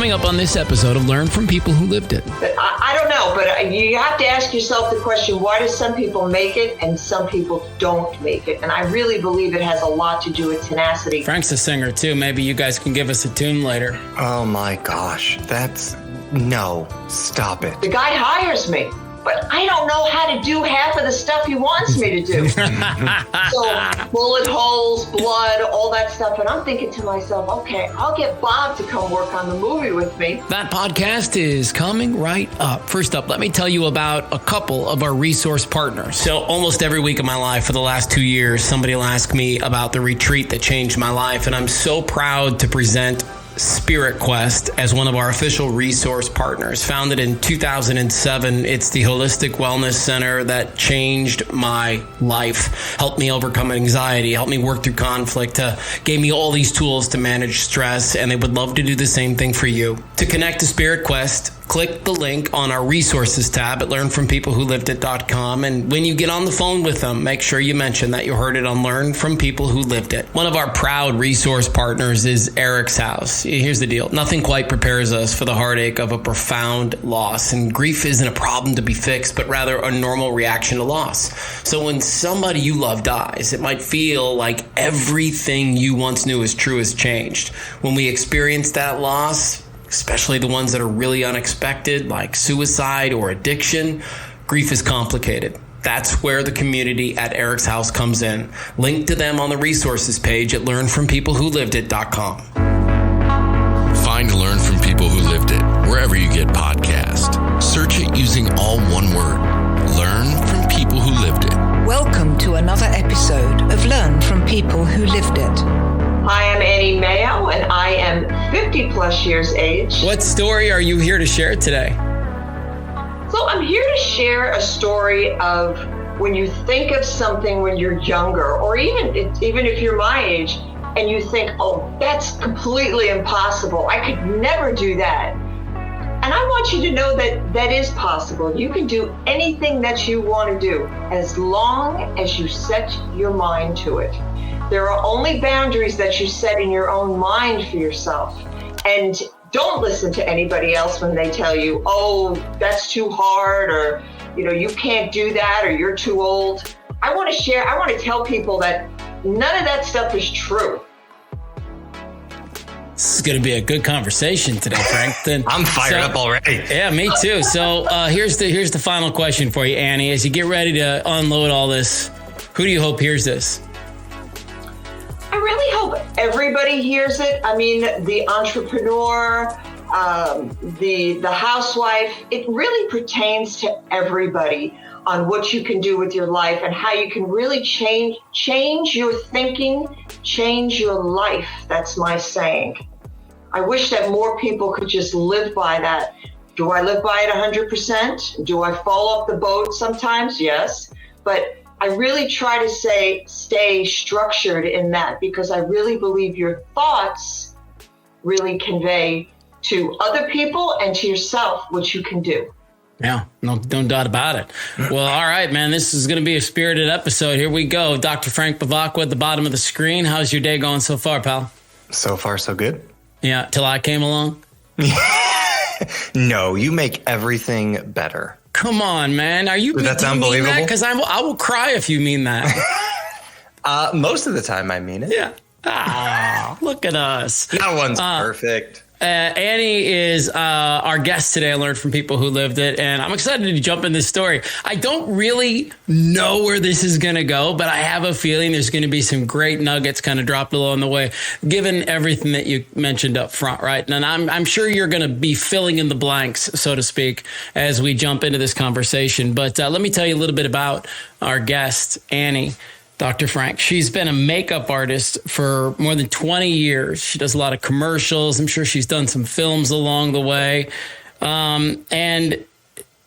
Coming up on this episode of Learn from People Who Lived It. I don't know, but you have to ask yourself the question, why do some people make it and some people don't make it? And I really believe it has a lot to do with tenacity. Frank's a singer too. Maybe you guys can give us a tune later. Oh my gosh, no, stop it. The guy hires me, but I don't know how to do half of the stuff he wants me to do. So bullet holes, blood, all that stuff. And I'm thinking to myself, okay, I'll get Bob to come work on the movie with me. That podcast is coming right up. First up, let me tell you about a couple of our resource partners. So almost every week of my life for the last 2 years, somebody will ask me about the retreat that changed my life. And I'm so proud to present Spirit Quest as one of our official resource partners. Founded in 2007, it's the holistic wellness center that changed my life, helped me overcome anxiety, helped me work through conflict, gave me all these tools to manage stress, and they would love to do the same thing for you. To connect to Spirit Quest, click the link on our resources tab at learnfrompeoplewholivedit.com. And when you get on the phone with them, make sure you mention that you heard it on Learn from People Who Lived It. One of our proud resource partners is Eric's House. Here's the deal. Nothing quite prepares us for the heartache of a profound loss. And grief isn't a problem to be fixed, but rather a normal reaction to loss. So when somebody you love dies, it might feel like everything you once knew is true has changed. When we experience that loss, especially the ones that are really unexpected, like suicide or addiction, grief is complicated. That's where the community at Eric's House comes in. Link to them on the resources page at learnfrompeoplewholivedit.com. Find Learn from People Who Lived It wherever you get podcasts. Search it using all one word. Learn from People Who Lived It. Welcome to another episode of Learn from People Who Lived It. Hi, I'm Mayo, and I am 50 plus years age. What story are you here to share today? So I'm here to share a story of when you think of something when you're younger, or even if you're my age, and you think, oh, that's completely impossible. I could never do that. And I want you to know that that is possible. You can do anything that you want to do as long as you set your mind to it. There are only boundaries that you set in your own mind for yourself. And don't listen to anybody else when they tell you, oh, that's too hard, or, you can't do that, or you're too old. I want to tell people that none of that stuff is true. This is going to be a good conversation today, Frank. I'm fired up already. Yeah, me too. So here's the final question for you, Annie. As you get ready to unload all this, who do you hope hears this? I really hope everybody hears it. I mean, the entrepreneur, the housewife, it really pertains to everybody on what you can do with your life and how you can really change your thinking, change your life. That's my saying. I wish that more people could just live by that. Do I live by it 100%? Do I fall off the boat sometimes? Yes. But I really try to stay structured in that, because I really believe your thoughts really convey to other people and to yourself what you can do. Yeah, no doubt about it. Well, all right, man, this is going to be a spirited episode. Here we go. Dr. Frank Bavacqua at the bottom of the screen. How's your day going so far, pal? So far, so good. Yeah, till I came along? No, you make everything better. Come on, man. Are you? That's unbelievable. Because I will cry if you mean that. Most of the time, I mean it. Yeah. Ah, look at us. No one's perfect. Annie is our guest today. I learned from people who lived it, and I'm excited to jump in this story. I don't really know where this is going to go, but I have a feeling there's going to be some great nuggets kind of dropped along the way, given everything that you mentioned up front, right? And I'm sure you're going to be filling in the blanks, so to speak, as we jump into this conversation. But let me tell you a little bit about our guest, Annie. Dr. Frank. She's been a makeup artist for more than 20 years. She does a lot of commercials. I'm sure she's done some films along the way. And,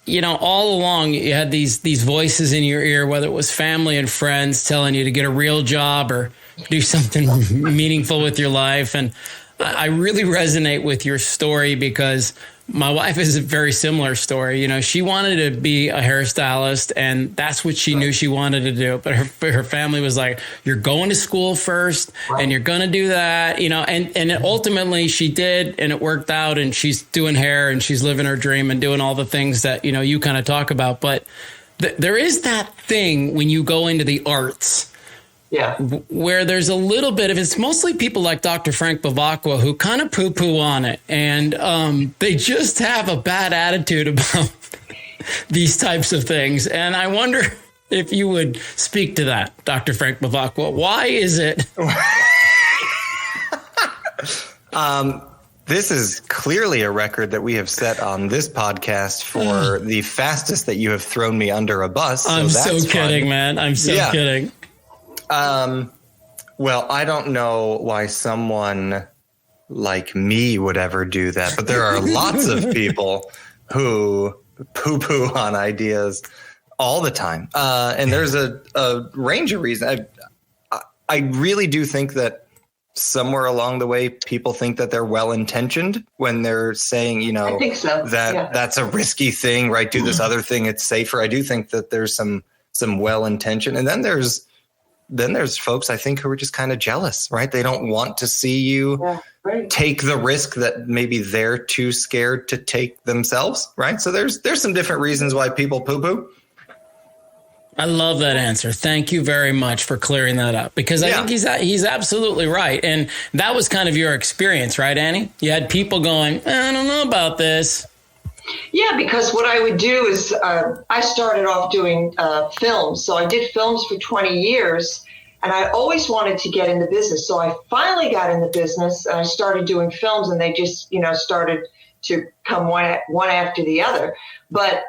all along you had these voices in your ear, whether it was family and friends telling you to get a real job or do something meaningful with your life. And I really resonate with your story because My wife is a very similar story. You know, she wanted to be a hairstylist, and that's what she knew she wanted to do. But her family was like, you're going to school first, and you're going to do that, you know, and ultimately she did, and it worked out, and she's doing hair, and she's living her dream and doing all the things that, you know, you kind of talk about. But there is that thing when you go into the arts. Yeah. Where there's a little bit of, it's mostly people like Dr. Frank Bavacqua who kind of poo-poo on it. And they just have a bad attitude about these types of things. And I wonder if you would speak to that, Dr. Frank Bavacqua. Why is it? This is clearly a record that we have set on this podcast for the fastest that you have thrown me under a bus. I'm so kidding, man. I'm so kidding. Well, I don't know why someone like me would ever do that, but there are lots of people who poo-poo on ideas all the time. And there's a range of reasons. I really do think that somewhere along the way, people think that they're well-intentioned when they're saying, you know, I think so. That's a risky thing, right? Do this other thing. It's safer. I do think that there's some well-intentioned. And then there's folks, I think, who are just kind of jealous, right? They don't want to see you take the risk that maybe they're too scared to take themselves, right? So there's some different reasons why people poo-poo. I love that answer. Thank you very much for clearing that up, because I think he's absolutely right. And that was kind of your experience, right, Annie? You had people going, I don't know about this. Yeah, because what I would do is I started off doing films. So I did films for 20 years, and I always wanted to get in the business. So I finally got in the business, and I started doing films, and they just, you know, started to come one after the other. But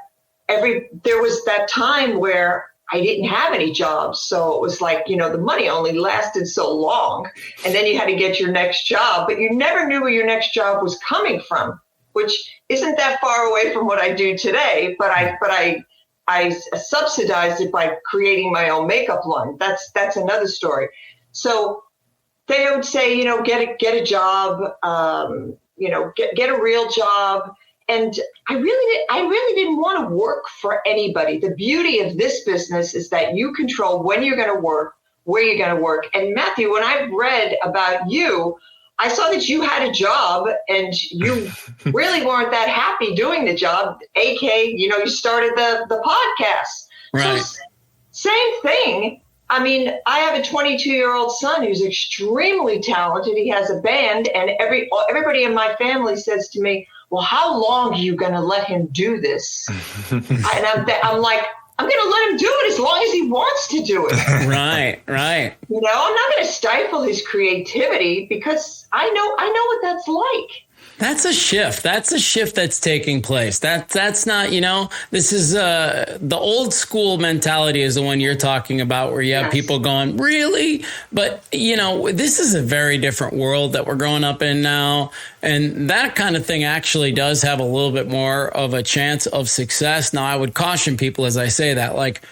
there was that time where I didn't have any jobs. So it was like, you know, the money only lasted so long, and then you had to get your next job, but you never knew where your next job was coming from, which isn't that far away from what I do today, but I subsidized it by creating my own makeup line. That's another story. So they would say, you know, get a job, you know, get a real job. And I really didn't want to work for anybody. The beauty of this business is that you control when you're going to work, where you're going to work. And Mathew, when I read about you, I saw that you had a job and you really weren't that happy doing the job. AK, you know, you started the podcast. Right. So, same thing. I mean, I have a 22-year-old son who's extremely talented. He has a band, and everybody in my family says to me, well, how long are you going to let him do this? And I'm like, I'm going to let him do it as long as he wants to do it. Right. You know, I'm not going to stifle his creativity because I know what that's like. That's a shift. That's a shift that's taking place. That's not, you know, this is the old school mentality is the one you're talking about, where you have people going, really? But, you know, this is a very different world that we're growing up in now. And that kind of thing actually does have a little bit more of a chance of success. Now, I would caution people as I say that, like,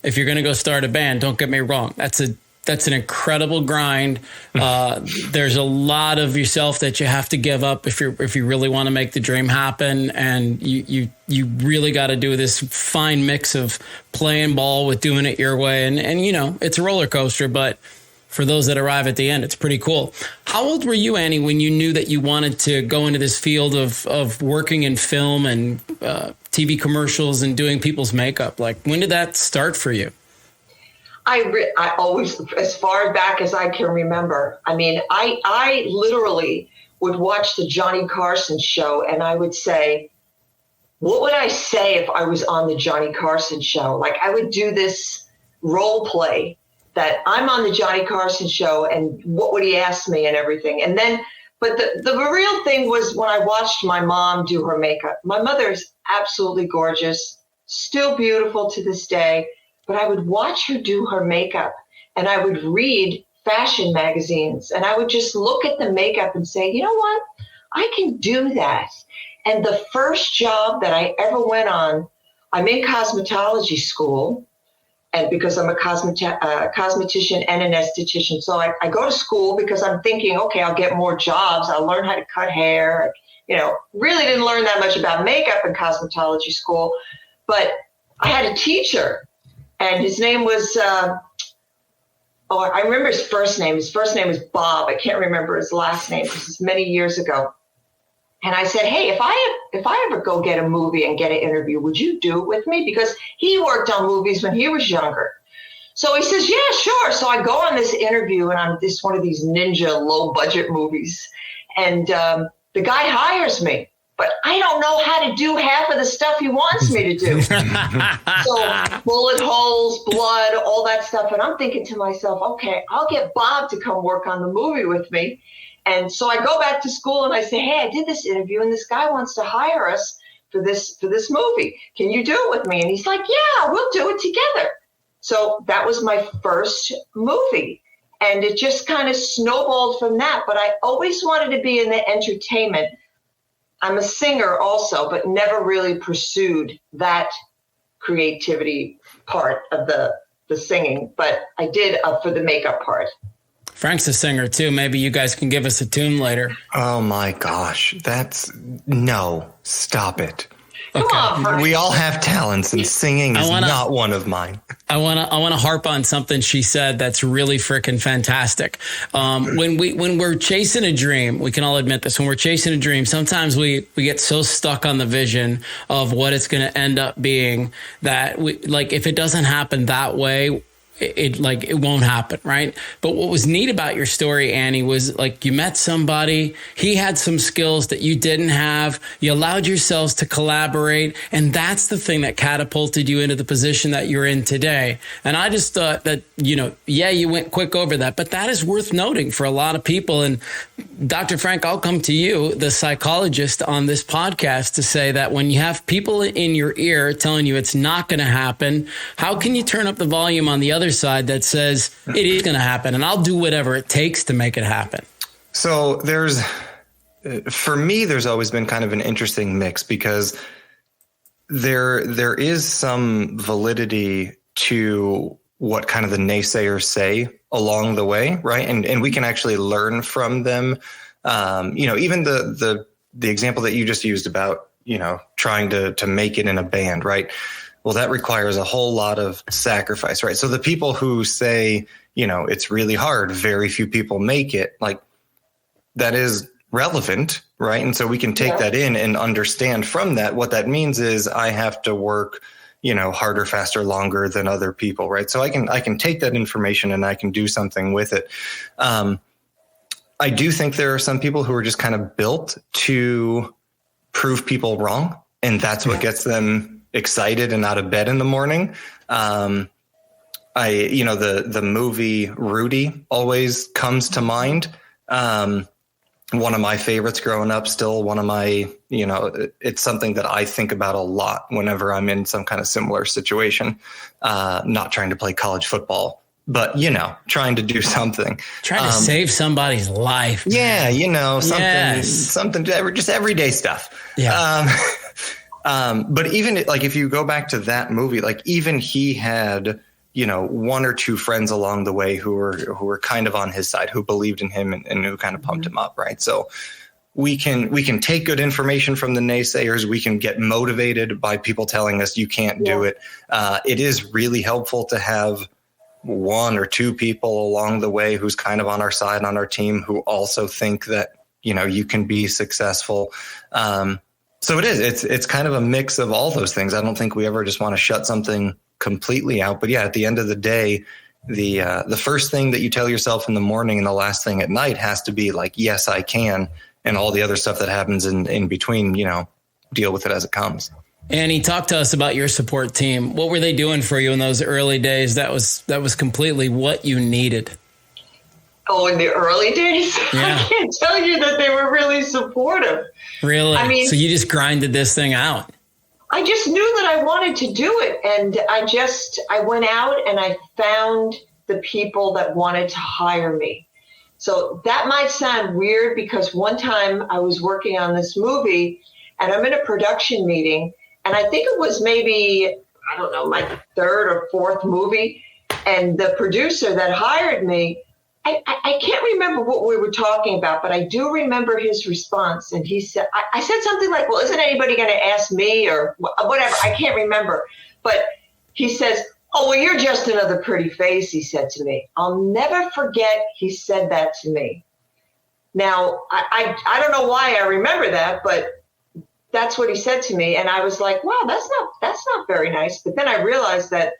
if you're going to go start a band, don't get me wrong. That's an incredible grind. There's a lot of yourself that you have to give up if you really want to make the dream happen. And you really got to do this fine mix of playing ball with doing it your way. And you know, it's a roller coaster, but for those that arrive at the end, it's pretty cool. How old were you, Annie, when you knew that you wanted to go into this field of working in film and TV commercials and doing people's makeup? Like, when did that start for you? I always, as far back as I can remember, I mean, I literally would watch the Johnny Carson show, and I would say, what would I say if I was on the Johnny Carson show? Like, I would do this role play that I'm on the Johnny Carson show, and what would he ask me and everything. And then, but the real thing was when I watched my mom do her makeup. My mother is absolutely gorgeous, still beautiful to this day. But I would watch her do her makeup, and I would read fashion magazines, and I would just look at the makeup and say, you know what? I can do that. And the first job that I ever went on, I'm in cosmetology school, and because I'm a cosmetician and an esthetician. So I go to school because I'm thinking, okay, I'll get more jobs. I'll learn how to cut hair, really didn't learn that much about makeup in cosmetology school, but I had a teacher, and his name was, I remember his first name. His first name was Bob. I can't remember his last name. This is many years ago. And I said, hey, if I ever go get a movie and get an interview, would you do it with me? Because he worked on movies when he was younger. So he says, yeah, sure. So I go on this interview, and I'm one of these ninja low budget movies. And the guy hires me, but I don't know how to do half of the stuff he wants me to do. So bullet holes, blood, all that stuff. And I'm thinking to myself, okay, I'll get Bob to come work on the movie with me. And so I go back to school and I say, hey, I did this interview and this guy wants to hire us for this movie. Can you do it with me? And he's like, yeah, we'll do it together. So that was my first movie. And it just kind of snowballed from that. But I always wanted to be in the entertainment. I'm a singer also, but never really pursued that creativity part of the singing. But I did for the makeup part. Frank's a singer too. Maybe you guys can give us a tune later. Oh my gosh. No, stop it. Come on, Frank. We all have talents, and singing is not one of mine. I want to harp on something she said that's really freaking fantastic. When we're chasing a dream, we can all admit this. When we're chasing a dream, sometimes we get so stuck on the vision of what it's going to end up being that if it doesn't happen that way, it won't happen, right? But what was neat about your story, Annie, was you met somebody, he had some skills that you didn't have, you allowed yourselves to collaborate, and that's the thing that catapulted you into the position that you're in today. And I just thought that, you went quick over that, but that is worth noting for a lot of people. And Dr. Frank, I'll come to you, the psychologist on this podcast, to say that when you have people in your ear telling you it's not going to happen, how can you turn up the volume on the other side that says it is going to happen and I'll do whatever it takes to make it happen? So for me, there's always been kind of an interesting mix, because there is some validity to what kind of the naysayers say along the way, right? And we can actually learn from them. Even the example that you just used about, trying to make it in a band, right? Well, that requires a whole lot of sacrifice, right? So the people who say, it's really hard, very few people make it, that is relevant, right? And so we can take that in and understand from that. What that means is I have to work, harder, faster, longer than other people, right? So I can take that information and I can do something with it. I do think there are some people who are just kind of built to prove people wrong, and that's what gets them excited and out of bed in the morning. The movie Rudy always comes to mind. One of my favorites growing up, still one of my, it's something that I think about a lot whenever I'm in some kind of similar situation, not trying to play college football, but, trying to do something. Trying to save somebody's life. Yeah. Something, just everyday stuff. Yeah. But even if you go back to that movie, even he had, one or two friends along the way who were kind of on his side, who believed in him and who kind of pumped him up. Right. So we can take good information from the naysayers. We can get motivated by people telling us you can't do it. It is really helpful to have one or two people along the way who's kind of on our side, on our team, who also think that, you can be successful. So it is. It's kind of a mix of all those things. I don't think we ever just want to shut something completely out. But yeah, at the end of the day, the first thing that you tell yourself in the morning and the last thing at night has to be yes, I can. And all the other stuff that happens in between, deal with it as it comes. Annie, talk to us about your support team. What were they doing for you in those early days? That was completely what you needed. Oh, in the early days? Yeah. I can't tell you that they were really supportive. Really? I mean, so you just grinded this thing out? I just knew that I wanted to do it. And I went out and I found the people that wanted to hire me. So that might sound weird, because one time I was working on this movie and I'm in a production meeting, and I think it was maybe, I don't know, my third or fourth movie. And the producer that hired me I can't remember what we were talking about, but I do remember his response. And he said, I said something like, well, isn't anybody going to ask me or whatever? I can't remember. But he says, oh, well, you're just another pretty face, he said to me. I'll never forget he said that to me. Now, I don't know why I remember that, but that's what he said to me. And I was like, wow, that's not very nice. But then I realized that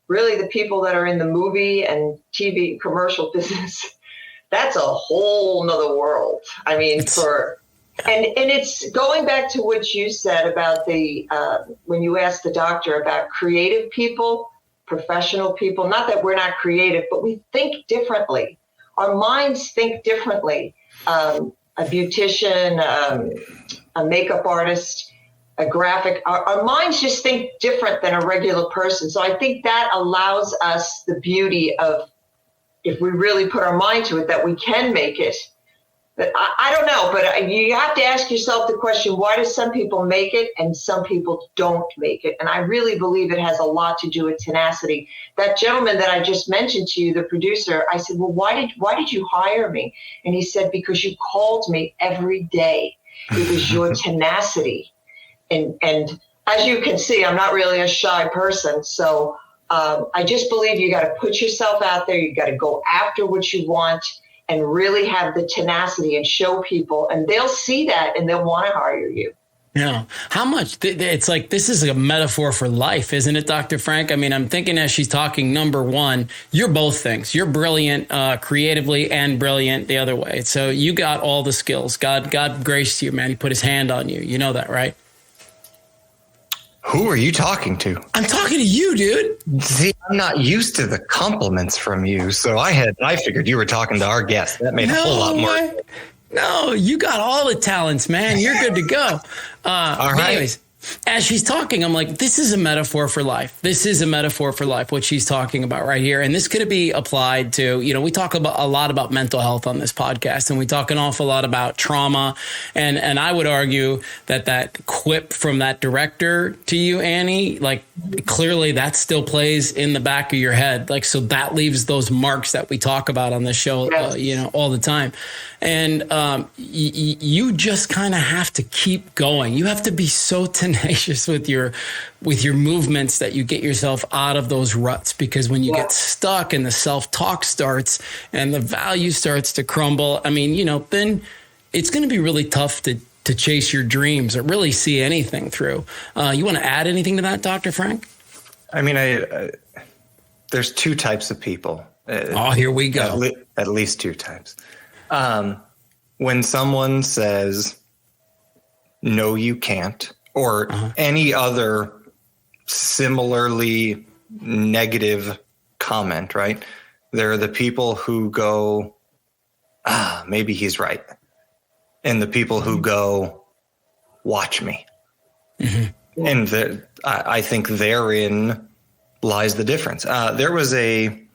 really the people that are in the movie and TV commercial business, that's a whole nother world. I mean, and it's going back to what you said about when you asked the doctor about creative people, professional people, not that we're not creative, but we think differently. Our minds think differently. A beautician, a makeup artist, a graphic, our minds just think different than a regular person. So I think that allows us the beauty of, if we really put our mind to it, that we can make it. But I don't know, but you have to ask yourself the question, why do some people make it and some people don't make it? And I really believe it has a lot to do with tenacity. That gentleman that I just mentioned to you, the producer, I said, well, why did you hire me? And he said, because you called me every day. It was your tenacity. And as you can see, I'm not really a shy person. So I just believe you got to put yourself out there. You got to go after what you want and really have the tenacity and show people, and they'll see that and they'll want to hire you. Yeah. How much? It's like, this is a metaphor for life, isn't it, Dr. Frank? I mean, I'm thinking as she's talking, number one, you're both things. You're brilliant creatively and brilliant the other way. So you got all the skills. God graced you, man. He put his hand on you. You know that, right? Who are you talking to? I'm talking to you, dude. See, I'm not used to the compliments from you, so I figured you were talking to our guest. That made a whole lot more. No, you got all the talents, man. You're good to go. All right. Anyways, as she's talking, I'm like, this is a metaphor for life. This is a metaphor for life, what she's talking about right here. And this could be applied to, we talk a lot about mental health on this podcast, and we talk an awful lot about trauma. And I would argue that quip from that director to you, Annie, like, clearly that still plays in the back of your head. Like, so that leaves those marks that we talk about on this show, all the time. And you just kind of have to keep going. You have to be so tenacious with your movements that you get yourself out of those ruts, because when you get stuck and the self-talk starts and the value starts to crumble, I mean, then it's going to be really tough to chase your dreams or really see anything through. You want to add anything to that, Dr. Frank? I mean, there's two types of people. Here we go. At least two types. When someone says, no, you can't, or any other similarly negative comment, right? There are the people who go, maybe he's right. And the people who go, watch me. Mm-hmm. And I think therein lies the difference. There was I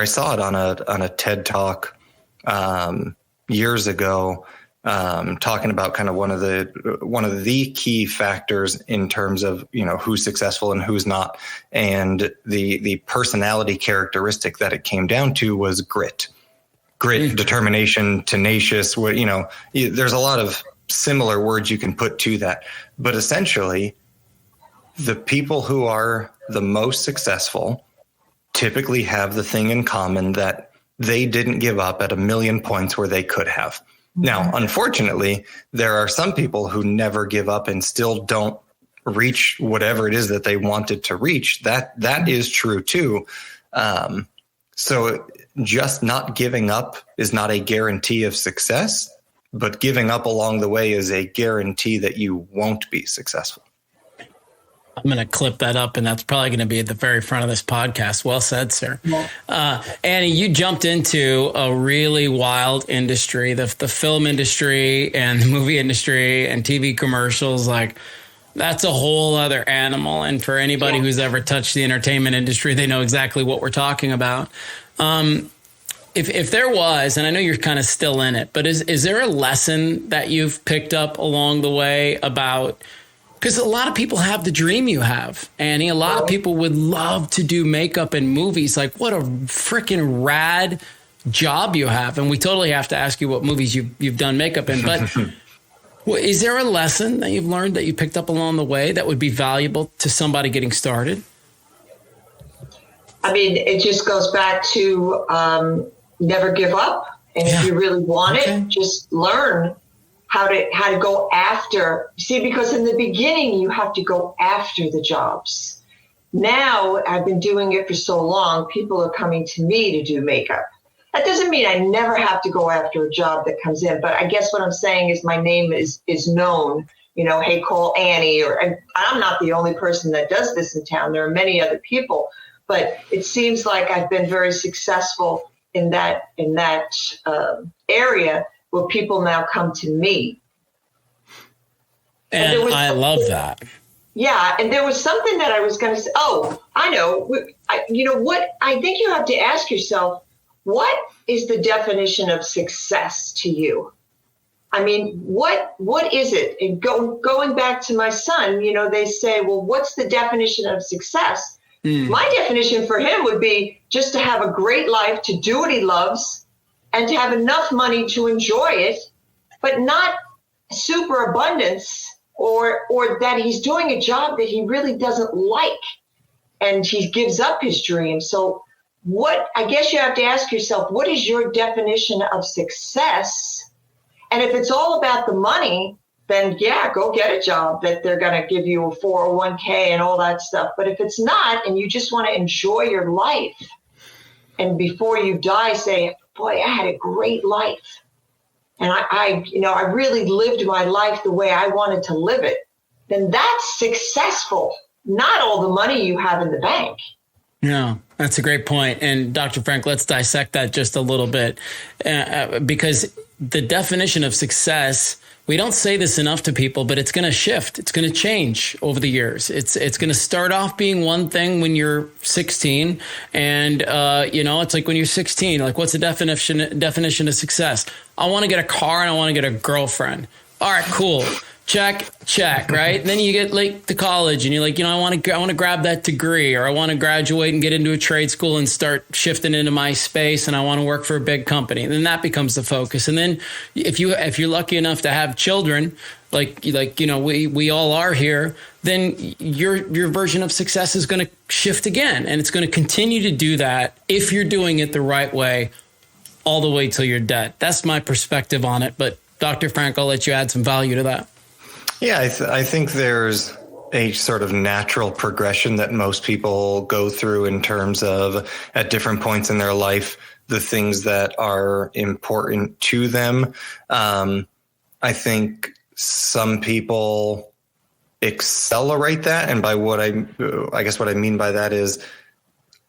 saw it on a TED Talk years ago, talking about kind of one of the key factors in terms of who's successful and who's not, and the personality characteristic that it came down to was grit, determination, tenacious. There's a lot of similar words you can put to that, but essentially, the people who are the most successful typically have the thing in common that they didn't give up at a million points where they could have. Now, unfortunately, there are some people who never give up and still don't reach whatever it is that they wanted to reach. That is true too. So just not giving up is not a guarantee of success, but giving up along the way is a guarantee that you won't be successful. I'm going to clip that up, and that's probably going to be at the very front of this podcast. Well said, sir. Annie, you jumped into a really wild industry, the film industry and the movie industry and TV commercials. Like, that's a whole other animal. And for anybody who's ever touched the entertainment industry, they know exactly what we're talking about. If there was, and I know you're kind of still in it, but is there a lesson that you've picked up along the way about, because a lot of people have the dream you have, Annie. A lot of people would love to do makeup in movies. Like, what a freaking rad job you have, and we totally have to ask you what movies you've done makeup in, but is there a lesson that you've learned that you picked up along the way that would be valuable to somebody getting started? I mean, it just goes back to never give up. And if you really want it, just learn how to go after. See, because in the beginning, you have to go after the jobs. Now, I've been doing it for so long, people are coming to me to do makeup. That doesn't mean I never have to go after a job that comes in. But I guess what I'm saying is my name is known. You know, hey, call Annie. And I'm not the only person that does this in town. There are many other people. But it seems like I've been very successful in that area where people now come to me. And I love that. Yeah, and there was something that I was going to say. Oh, I know. You know what? I think you have to ask yourself, what is the definition of success to you? I mean, what is it? And going back to my son, you know, they say, well, what's the definition of success? My definition for him would be just to have a great life, to do what he loves, and to have enough money to enjoy it, but not super abundance or that he's doing a job that he really doesn't like and he gives up his dream. So I guess you have to ask yourself, what is your definition of success? And if it's all about the money, then yeah, go get a job that they're going to give you a 401k and all that stuff. But if it's not, and you just want to enjoy your life, and before you die, say, boy, I had a great life. And I really lived my life the way I wanted to live it, then that's successful, not all the money you have in the bank. No, that's a great point. And Dr. Frank, let's dissect that just a little bit, because the definition of success, we don't say this enough to people, but it's going to shift. It's going to change over the years. It's going to start off being one thing when you're 16. And, it's like when you're 16, like what's the definition of success? I want to get a car and I want to get a girlfriend. All right, cool. Check, right? And then you get late to college and you're like, I want to grab that degree, or I want to graduate and get into a trade school and start shifting into my space, and I want to work for a big company. And then that becomes the focus. And then if you're lucky enough to have children, we all are here, then your version of success is going to shift again, and it's going to continue to do that if you're doing it the right way all the way till you're dead. That's my perspective on it. But Dr. Frank, I'll let you add some value to that. Yeah, I think there's a sort of natural progression that most people go through in terms of at different points in their life, the things that are important to them. I think some people accelerate that. And by what I mean by that is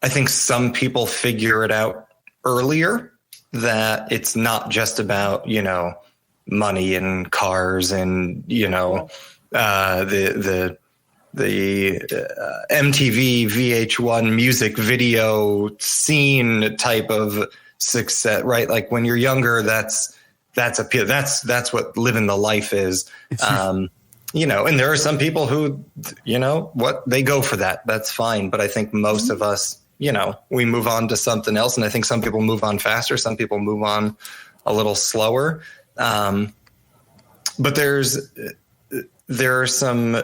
I think some people figure it out earlier, that it's not just about, money and cars and, the MTV, VH1 music video scene type of success, right? Like when you're younger, that's what living the life is. And there are some people who, they go for that. That's fine. But I think most of us, we move on to something else. And I think some people move on faster. Some people move on a little slower. But there are some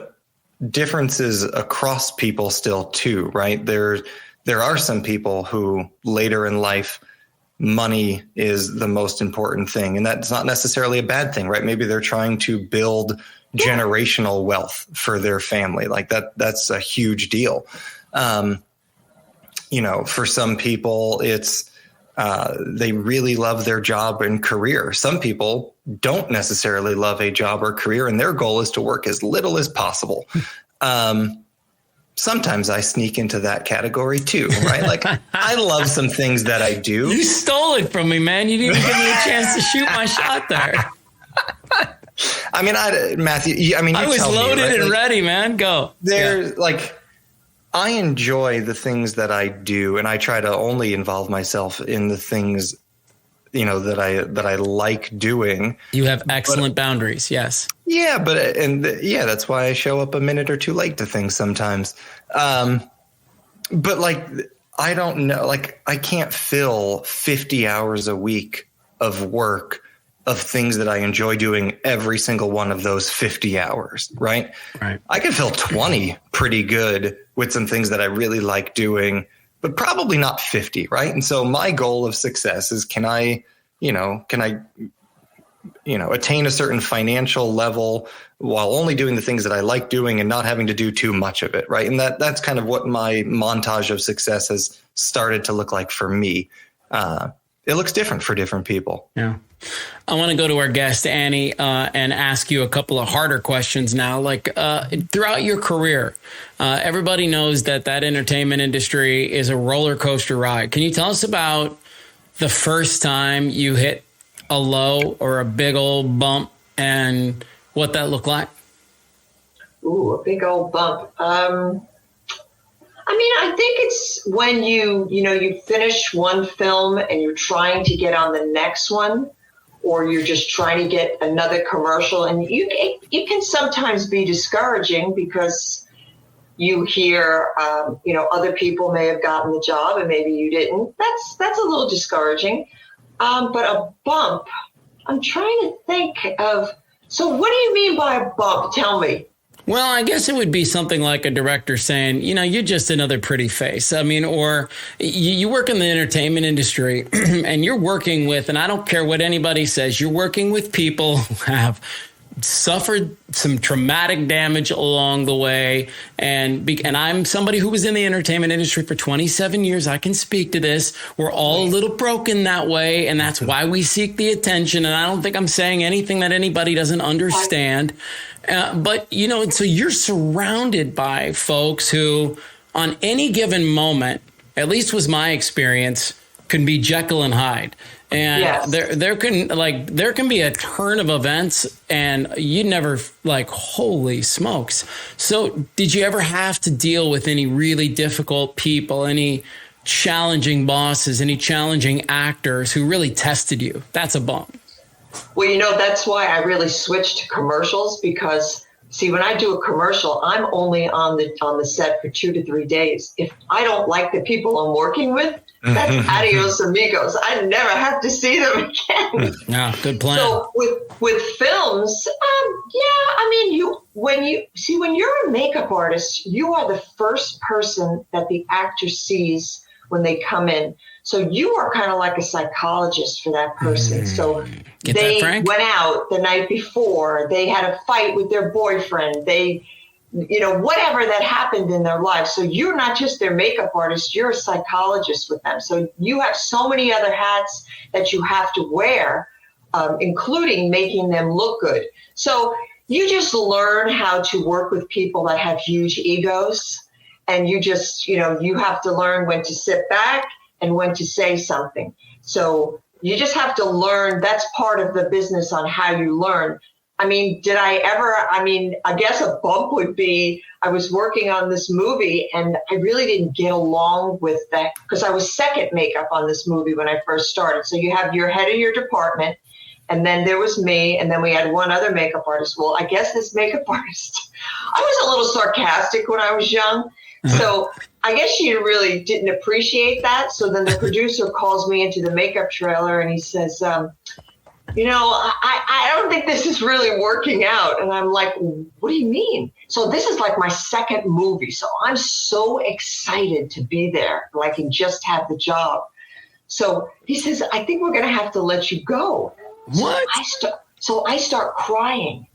differences across people still too, right? There are some people who later in life, money is the most important thing. And that's not necessarily a bad thing, right? Maybe they're trying to build generational wealth for their family. Like that's a huge deal. For some people, it's, they really love their job and career. Some people don't necessarily love a job or career, and their goal is to work as little as possible. Sometimes I sneak into that category too, right? Like I love some things that I do. You stole it from me, man. You didn't even give me a chance to shoot my shot there. I mean, Mathew, I was loaded right? and ready, man. Go. I enjoy the things that I do, and I try to only involve myself in the things, that I like doing. You have excellent boundaries. Yes. Yeah. That's why I show up a minute or two late to things sometimes. But I don't know. Like, I can't fill 50 hours a week of work of things that I enjoy doing every single one of those 50 hours, right? Right. I can fill 20 pretty good with some things that I really like doing, but probably not 50, right? And so my goal of success is can I attain a certain financial level while only doing the things that I like doing and not having to do too much of it, right? And that's kind of what my montage of success has started to look like for me. It looks different for different people. Yeah. I want to go to our guest, Annie, and ask you a couple of harder questions now. Like throughout your career, everybody knows that entertainment industry is a roller coaster ride. Can you tell us about the first time you hit a low or a big old bump and what that looked like? Ooh, a big old bump. I think it's when you finish one film and you're trying to get on the next one, or you're just trying to get another commercial, and it can sometimes be discouraging because you hear, other people may have gotten the job and maybe you didn't. That's a little discouraging. But a bump, I'm trying to think of. So what do you mean by a bump? Tell me. Well, I guess it would be something like a director saying, you're just another pretty face. I mean, or you work in the entertainment industry and you're working with, and I don't care what anybody says, you're working with people who have suffered some traumatic damage along the way. And I'm somebody who was in the entertainment industry for 27 years. I can speak to this. We're all a little broken that way. And that's why we seek the attention. And I don't think I'm saying anything that anybody doesn't understand. But so you're surrounded by folks who on any given moment, at least was my experience, can be Jekyll and Hyde. And yes. there can be a turn of events and you never holy smokes. So did you ever have to deal with any really difficult people, any challenging bosses, any challenging actors who really tested you? That's a bump. Well, that's why I really switched to commercials, because see, when I do a commercial, I'm only on the set for 2 to 3 days. If I don't like the people I'm working with, that's adios amigos. I never have to see them again. Yeah, good plan. So with films, when you're a makeup artist, you are the first person that the actor sees when they come in. So you are kind of like a psychologist for that person. So they went out the night before, they had a fight with their boyfriend, whatever that happened in their life. So you're not just their makeup artist, you're a psychologist with them. So you have so many other hats that you have to wear, including making them look good. So you just learn how to work with people that have huge egos. And you just, you have to learn when to sit back and when to say something. So you just have to learn. That's part of the business on how you learn. I guess a bump would be, I was working on this movie and I really didn't get along with that because I was second makeup on this movie when I first started. So you have your head of your department, and then there was me, and then we had one other makeup artist. Well, I guess this makeup artist, I was a little sarcastic when I was young. So I guess she really didn't appreciate that. So then the producer calls me into the makeup trailer and he says, I don't think this is really working out. And I'm like, what do you mean? So this is like my second movie. So I'm so excited to be there. Like, and just have the job. So he says, I think we're going to have to let you go. What? So I start crying.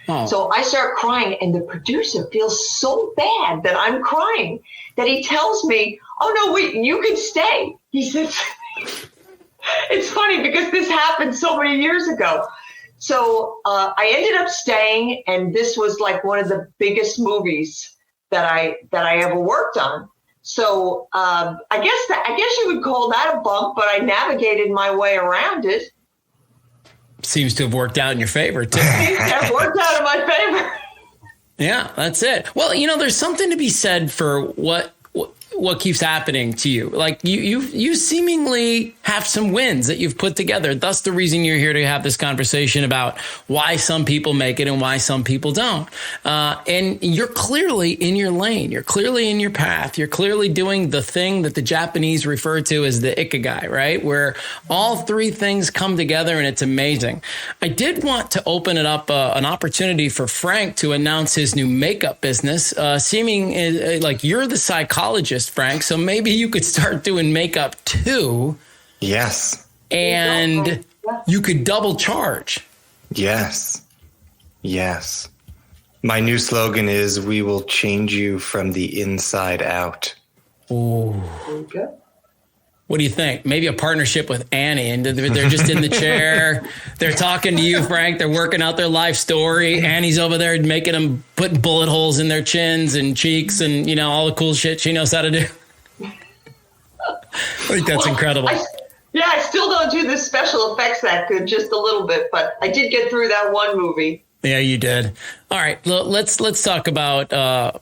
Oh. So I start crying, and the producer feels so bad that I'm crying that he tells me, oh, no, wait, you can stay. He says, it's funny because this happened so many years ago. So I ended up staying, and this was like one of the biggest movies that I ever worked on. So I guess you would call that a bump, but I navigated my way around it. Seems to have worked out in your favor, too. It worked out in my favor. Yeah, that's it. Well, there's something to be said for what what keeps happening to you. Like you seemingly have some wins that you've put together. That's the reason you're here to have this conversation about why some people make it and why some people don't. And you're clearly in your lane. You're clearly in your path. You're clearly doing the thing that the Japanese refer to as the ikigai, right? Where all three things come together and it's amazing. I did want to open it up an opportunity for Frank to announce his new makeup business, seeming like you're the psychologist, Frank. So maybe you could start doing makeup too. Yes. And you could double charge. Yes. Yes. My new slogan is, we will change you from the inside out. Ooh. Okay. What do you think? Maybe a partnership with Annie, and they're just in the chair. They're talking to you, Frank. They're working out their life story. Annie's over there making them put bullet holes in their chins and cheeks and, you know, all the cool shit she knows how to do. I think that's incredible. I still don't do the special effects that good, just a little bit, but I did get through that one movie. Yeah, you did. All right, let's talk about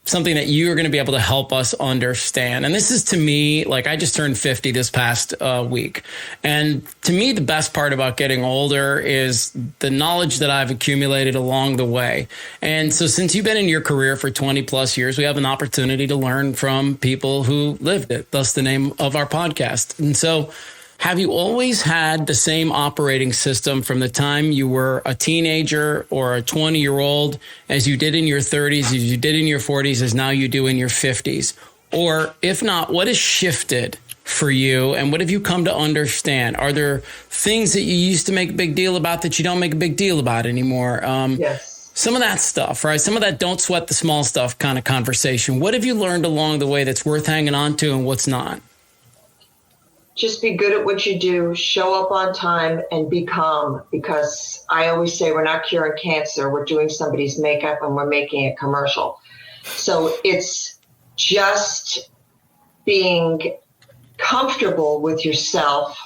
something that you are going to be able to help us understand. And this is, to me, like, I just turned 50 this past week. And to me, the best part about getting older is the knowledge that I've accumulated along the way. And so since you've been in your career for 20 plus years, we have an opportunity to learn from people who lived it. Thus the name of our podcast. And so, have you always had the same operating system from the time you were a teenager or a 20-year-old as you did in your 30s, as you did in your 40s, as now you do in your 50s? Or if not, what has shifted for you and what have you come to understand? Are there things that you used to make a big deal about that you don't make a big deal about anymore? Yes. Some of that stuff, right? Some of that don't sweat the small stuff kind of conversation. What have you learned along the way that's worth hanging on to and what's not? Just be good at what you do, show up on time, and be calm. Because I always say we're not curing cancer. We're doing somebody's makeup and we're making it commercial. So it's just being comfortable with yourself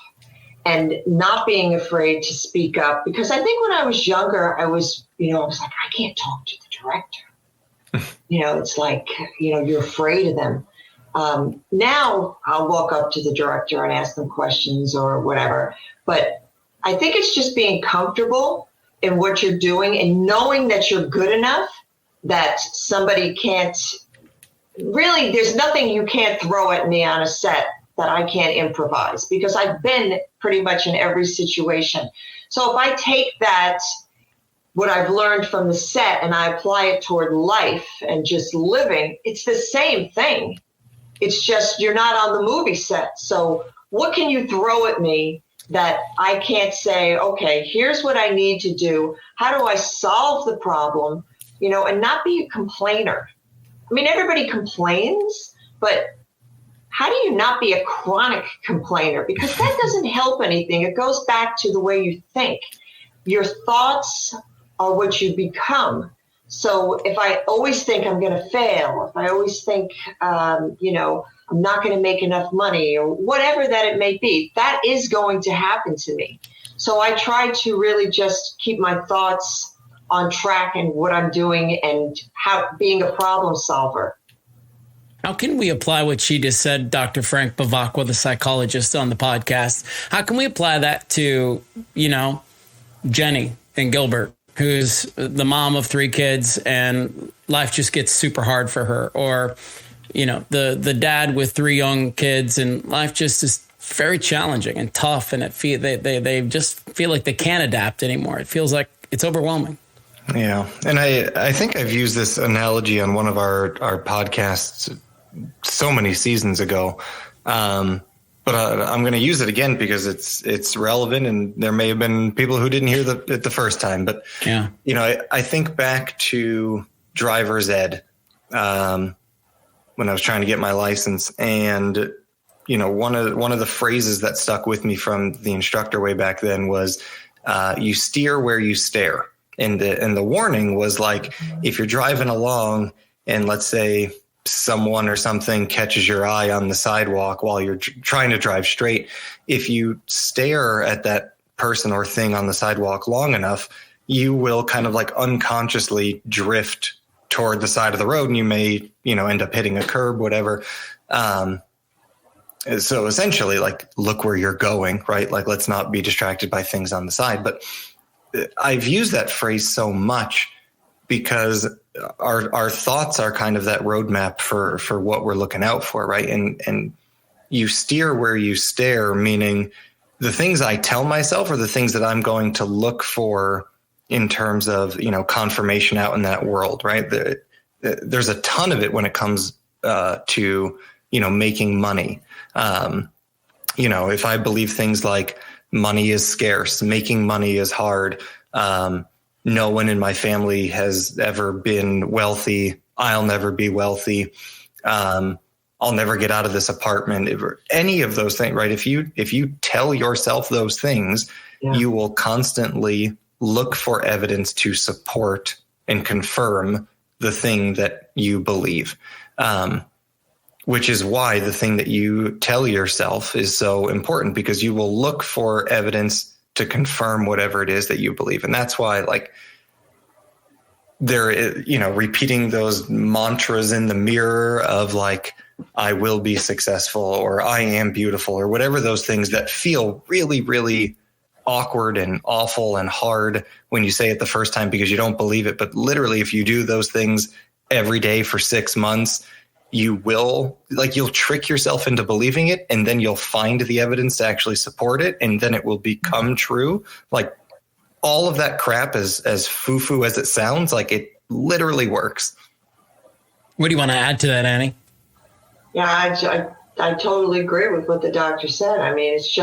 and not being afraid to speak up. Because I think when I was younger, I was like, I can't talk to the director. It's like, you're afraid of them. Now I'll walk up to the director and ask them questions or whatever. But I think it's just being comfortable in what you're doing and knowing that you're good enough that somebody can't really, there's nothing you can't throw at me on a set that I can't improvise, because I've been pretty much in every situation. So if I take that, what I've learned from the set, and I apply it toward life and just living, it's the same thing. It's just you're not on the movie set. So what can you throw at me that I can't say, okay, here's what I need to do. How do I solve the problem? And not be a complainer. I mean, everybody complains, but how do you not be a chronic complainer? Because that doesn't help anything. It goes back to the way you think. Your thoughts are what you become. So if I always think I'm going to fail, if I always think, I'm not going to make enough money or whatever that it may be, that is going to happen to me. So I try to really just keep my thoughts on track and what I'm doing and how being a problem solver. How can we apply what she just said, Dr. Frank Bavacqua, the psychologist on the podcast? How can we apply that to, Jenny and Gilbert, who's the mom of 3 kids and life just gets super hard for her? Or, the dad with 3 young kids and life just is very challenging and tough. And they just feel like they can't adapt anymore. It feels like it's overwhelming. Yeah. And I think I've used this analogy on one of our podcasts so many seasons ago. But I'm going to use it again because it's relevant, and there may have been people who didn't hear it the first time. But yeah, I think back to driver's ed when I was trying to get my license, and one of the phrases that stuck with me from the instructor way back then was, "You steer where you stare," and the warning was like, if you're driving along and let's say someone or something catches your eye on the sidewalk while you're trying to drive straight, if you stare at that person or thing on the sidewalk long enough, you will kind of like unconsciously drift toward the side of the road and you may, end up hitting a curb, whatever. So essentially, like, look where you're going, right? Like, let's not be distracted by things on the side. But I've used that phrase so much because our thoughts are kind of that roadmap for what we're looking out for, right? And you steer where you stare, meaning the things I tell myself are the things that I'm going to look for in terms of, confirmation out in that world, right? There's a ton of it when it comes to, making money. If I believe things like money is scarce, making money is hard, no one in my family has ever been wealthy, I'll never be wealthy, I'll never get out of this apartment, any of those things, right? If you tell yourself those things, you will constantly look for evidence to support and confirm the thing that you believe. Which is why the thing that you tell yourself is so important, because you will look for evidence to confirm whatever it is that you believe. And that's why, like, repeating those mantras in the mirror of like, I will be successful, or I am beautiful, or whatever those things that feel really, really awkward and awful and hard when you say it the first time because you don't believe it. But literally, if you do those things every day for 6 months, you'll trick yourself into believing it, and then you'll find the evidence to actually support it, and then it will become true. Like, all of that crap, as foo-foo as it sounds, like, it literally works. What do you want to add to that, Annie? Yeah, I totally agree with what the doctor said. I mean, it's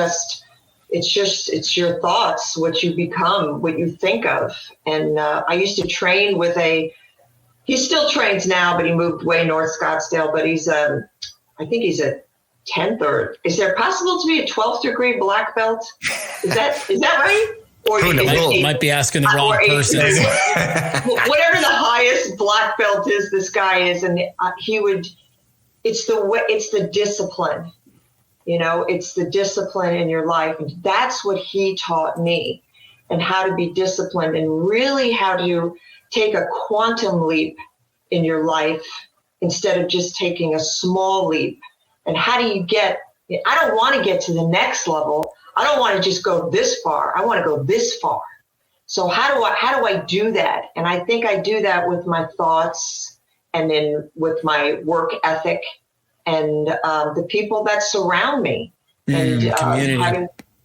your thoughts, what you become, what you think of. And I used to train with he still trains now, but he moved way north Scottsdale, but I think he's a 10th, or is there possible to be a 12th degree black belt? Is that right? Or might be asking the wrong person. Whatever the highest black belt is, this guy is, and it's the discipline, it's the discipline in your life. And that's what he taught me, and how to be disciplined, and really how to take a quantum leap in your life instead of just taking a small leap. And how do you I don't want to get to the next level. I don't want to just go this far. I want to go this far. So how do I do that? And I think I do that with my thoughts, and then with my work ethic, and the people that surround me, and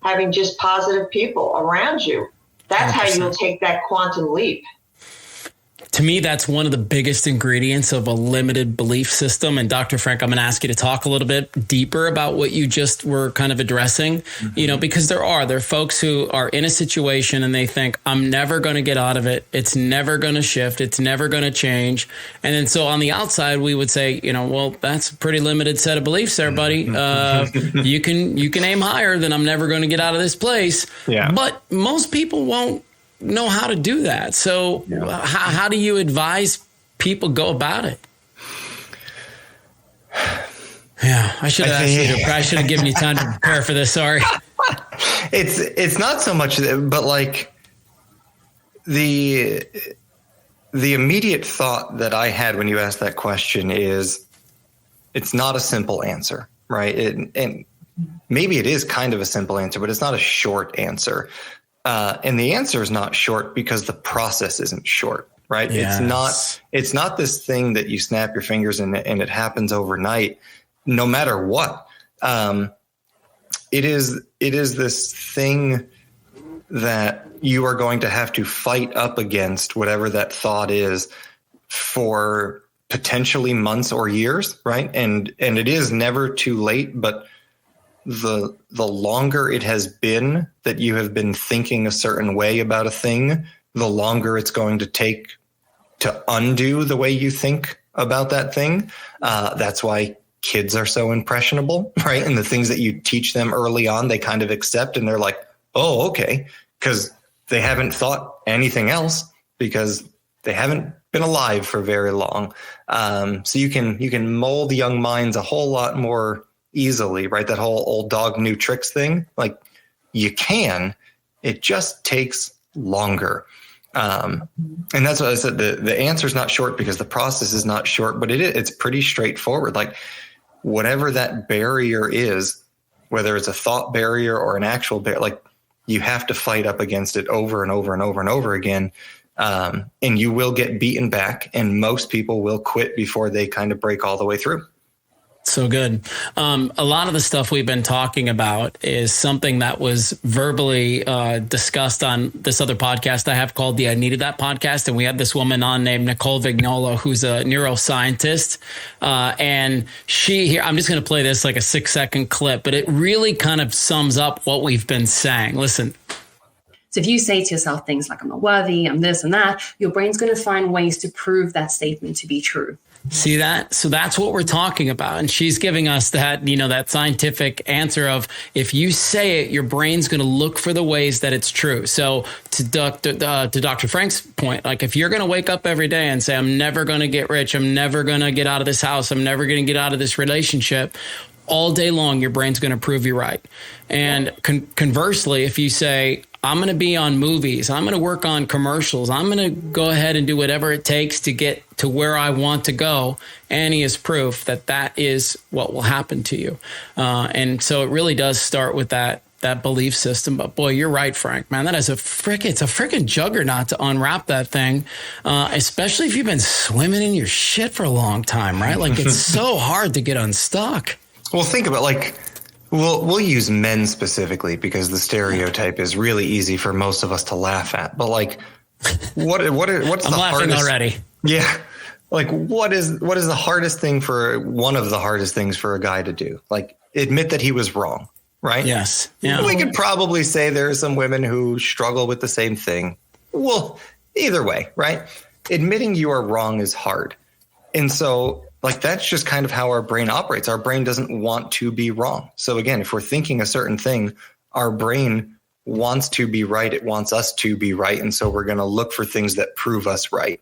having just positive people around you. That's 100%. How you'll take that quantum leap. To me, that's one of the biggest ingredients of a limited belief system. And Dr. Frank, I'm going to ask you to talk a little bit deeper about what you just were kind of addressing, because there are folks who are in a situation and they think, I'm never going to get out of it. It's never going to shift. It's never going to change. And then so on the outside, we would say, well, that's a pretty limited set of beliefs there, buddy. You can aim higher than I'm never going to get out of this place. Yeah. But most people won't know how to do that. So how do you advise people go about it? Yeah, I should have asked you I should have given you time to prepare for this. Sorry. It's not so much, but like the immediate thought that I had when you asked that question is, it's not a simple answer, right? And maybe it is kind of a simple answer, but it's not a short answer. And the answer is not short because the process isn't short, right? Yes. It's not this thing that you snap your fingers and it happens overnight, no matter what. It is this thing that you are going to have to fight up against, whatever that thought is, for potentially months or years, right? And it is never too late, but the longer it has been that you have been thinking a certain way about a thing, the longer it's going to take to undo the way you think about that thing. That's why kids are so impressionable, right? And the things that you teach them early on, they kind of accept, and they're like, oh, okay, because they haven't thought anything else, because they haven't been alive for very long. So you can mold young minds a whole lot more easily, right? That whole old dog, new tricks thing. Like, you can, it just takes longer. And that's what I said. The answer is not short because the process is not short, but it's pretty straightforward. Like whatever that barrier is, whether it's a thought barrier or an actual barrier, like you have to fight up against it over and over and over and over again. And you will get beaten back, and most people will quit before they kind of break all the way through. So good. A lot of the stuff we've been talking about is something that was verbally discussed on this other podcast I have called the I Needed That podcast. And we had this woman on named Nicole Vignola, who's a neuroscientist. And here, I'm just going to play this like a 6-second clip, but it really kind of sums up what we've been saying. Listen. So if you say to yourself things like, I'm not worthy, I'm this and that, your brain's going to find ways to prove that statement to be true. See that? So that's what we're talking about. And she's giving us that, that scientific answer of if you say it, your brain's going to look for the ways that it's true. So to Dr. Frank's point, like if you're going to wake up every day and say, I'm never going to get rich, I'm never going to get out of this house, I'm never going to get out of this relationship, all day long, your brain's going to prove you right. And conversely, if you say, I'm going to be on movies, I'm going to work on commercials, I'm going to go ahead and do whatever it takes to get to where I want to go, Annie is proof that that is what will happen to you. And so it really does start with that belief system. But boy, you're right, Frank, man, it's a freaking juggernaut to unwrap that thing, especially if you've been swimming in your shit for a long time, right? Like it's so hard to get unstuck. Well, think about we'll use men specifically because the stereotype is really easy for most of us to laugh at. But what's I'm the laughing hardest already? Yeah. Like what is the hardest thing one of the hardest things for a guy to do? Like admit that he was wrong, right? Yes. Yeah. We could probably say there are some women who struggle with the same thing. Well, either way, right? Admitting you are wrong is hard. And so that's just kind of how our brain operates. Our brain doesn't want to be wrong. So again, if we're thinking a certain thing, our brain wants to be right. It wants us to be right. And so we're going to look for things that prove us right,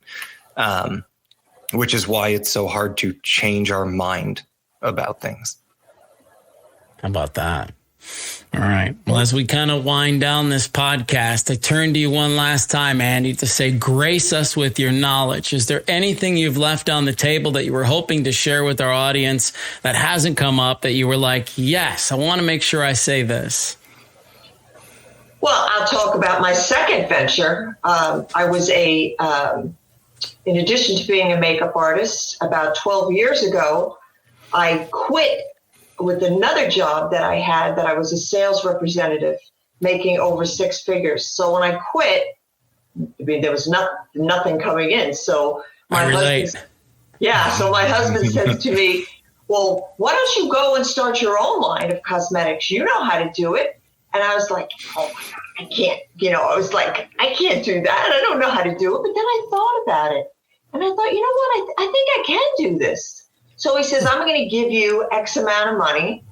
which is why it's so hard to change our mind about things. How about that? All right. Well, as we kind of wind down this podcast, I turn to you one last time, Andy, to say, grace us with your knowledge. Is there anything you've left on the table that you were hoping to share with our audience that hasn't come up that you were like, yes, I want to make sure I say this? Well, I'll talk about my second venture. I was in addition to being a makeup artist, about 12 years ago, I quit with another job that I had, that I was a sales representative making over 6 figures. So when I quit, there was nothing coming in. So my husband says to me, well, why don't you go and start your own line of cosmetics? You know how to do it. And I was like, oh my God, I can't, I can't do that. I don't know how to do it. But then I thought about it and I thought, what? I think I can do this. So he says, I'm going to give you X amount of money,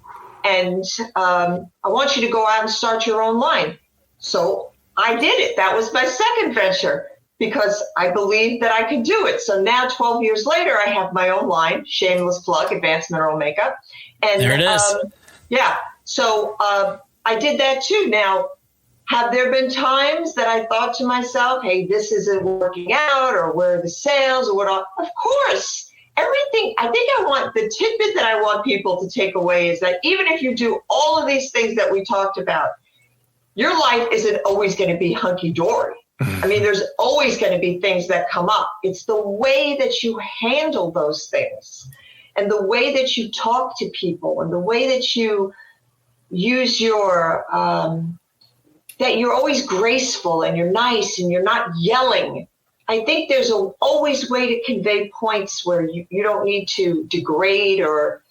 and I want you to go out and start your own line. So I did it. That was my second venture because I believed that I could do it. So now 12 years later, I have my own line, shameless plug, Advanced Mineral Makeup. And there it is. So I did that too. Now, have there been times that I thought to myself, hey, this isn't working out, or where are the sales, or what? Of course. Everything, I think the tidbit that I want people to take away is that even if you do all of these things that we talked about, your life isn't always going to be hunky-dory. I mean, there's always going to be things that come up. It's the way that you handle those things and the way that you talk to people and the way that you use your, that you're always graceful and you're nice and you're not yelling. I think there's always way to convey points where you don't need to degrade or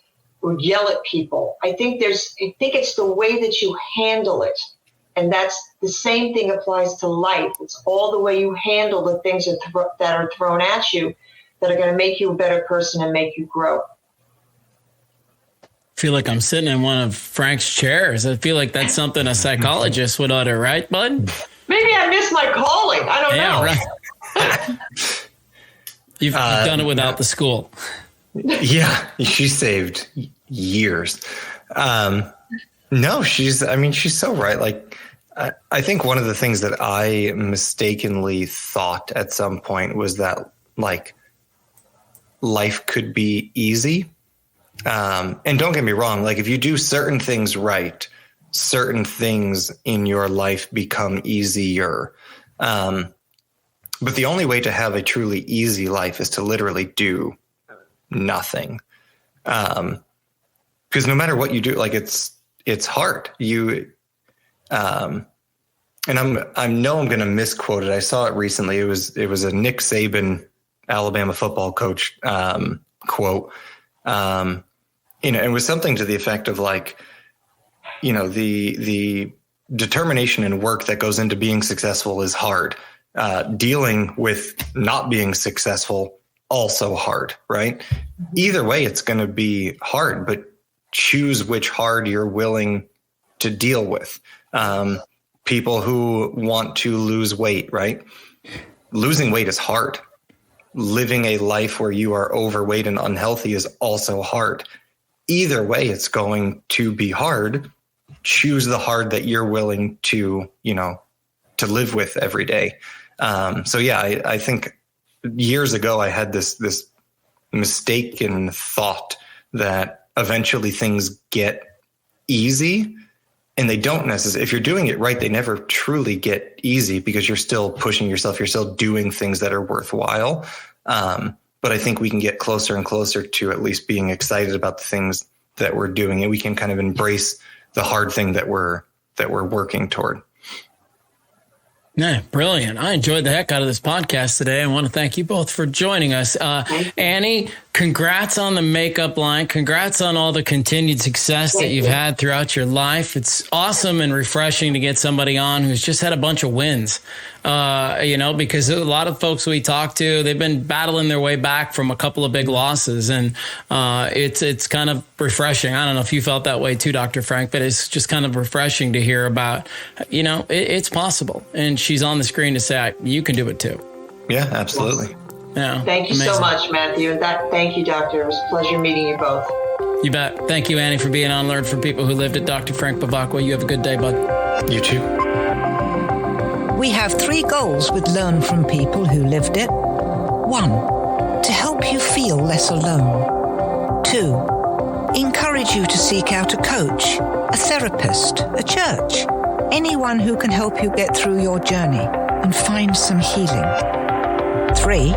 yell at people. I think it's the way that you handle it. And that's the same thing applies to life. It's all the way you handle the things that are thrown at you that are going to make you a better person and make you grow. I feel like I'm sitting in one of Frank's chairs. I feel like that's something a psychologist would utter, right, bud? Maybe I missed my calling. I don't know. Right. You've done it without the school. Yeah, she saved years. No, she's so right. I think one of the things that I mistakenly thought at some point was that like life could be easy. And don't get me wrong, like if you do certain things right, certain things in your life become easier. But the only way to have a truly easy life is to literally do nothing. Because no matter what you do, like it's hard. And I know I'm going to misquote it. I saw it recently. It was a Nick Saban, Alabama football coach, quote. It was something to the effect of like, the determination and work that goes into being successful is hard. Dealing with not being successful, also hard, right? Either way, it's going to be hard, but choose which hard you're willing to deal with. People who want to lose weight, right? Losing weight is hard. Living a life where you are overweight and unhealthy is also hard. Either way, it's going to be hard. Choose the hard that you're willing to, to live with every day. I think years ago I had this mistaken thought that eventually things get easy, and they don't necessarily. If you're doing it right, they never truly get easy because you're still pushing yourself. You're still doing things that are worthwhile. But I think we can get closer and closer to at least being excited about the things that we're doing, and we can kind of embrace the hard thing that we're working toward. Yeah, brilliant. I enjoyed the heck out of this podcast today. I want to thank you both for joining us. Annie, congrats on the makeup line. Congrats on all the continued success that you've had throughout your life. It's awesome and refreshing to get somebody on who's just had a bunch of wins, because a lot of folks we talk to, they've been battling their way back from a couple of big losses. And it's kind of refreshing. I don't know if you felt that way too, Dr. Frank, but it's just kind of refreshing to hear about, it's possible. And she's on the screen to say, you can do it too. Yeah, absolutely. Yeah. Thank you so much, Matthew. Thank you, Doctor. It was a pleasure meeting you both. You bet. Thank you, Annie, for being on Learn from People Who Lived It. Dr. Frank Bavacqua, you have a good day, bud. You too. We have 3 goals with Learn from People Who Lived It. 1, to help you feel less alone. 2, encourage you to seek out a coach, a therapist, a church, anyone who can help you get through your journey and find some healing. 3,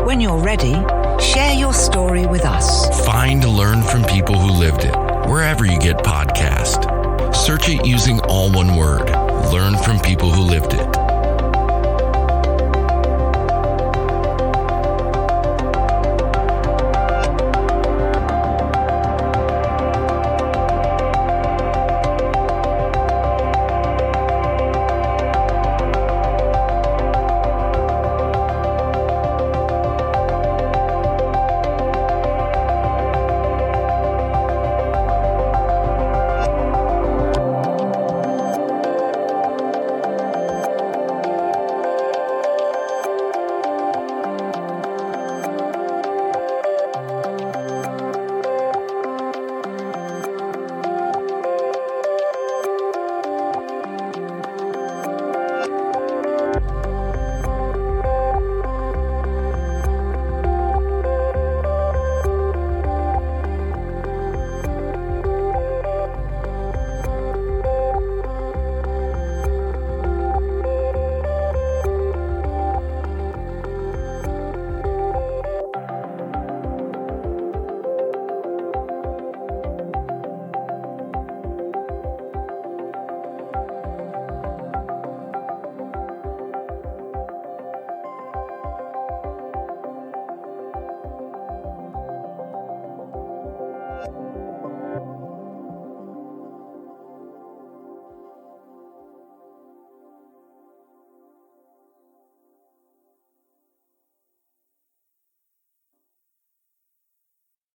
when you're ready, share your story with us. Find Learn from People Who Lived It wherever you get podcasts. Search it using all one word. Learn from People Who Lived It.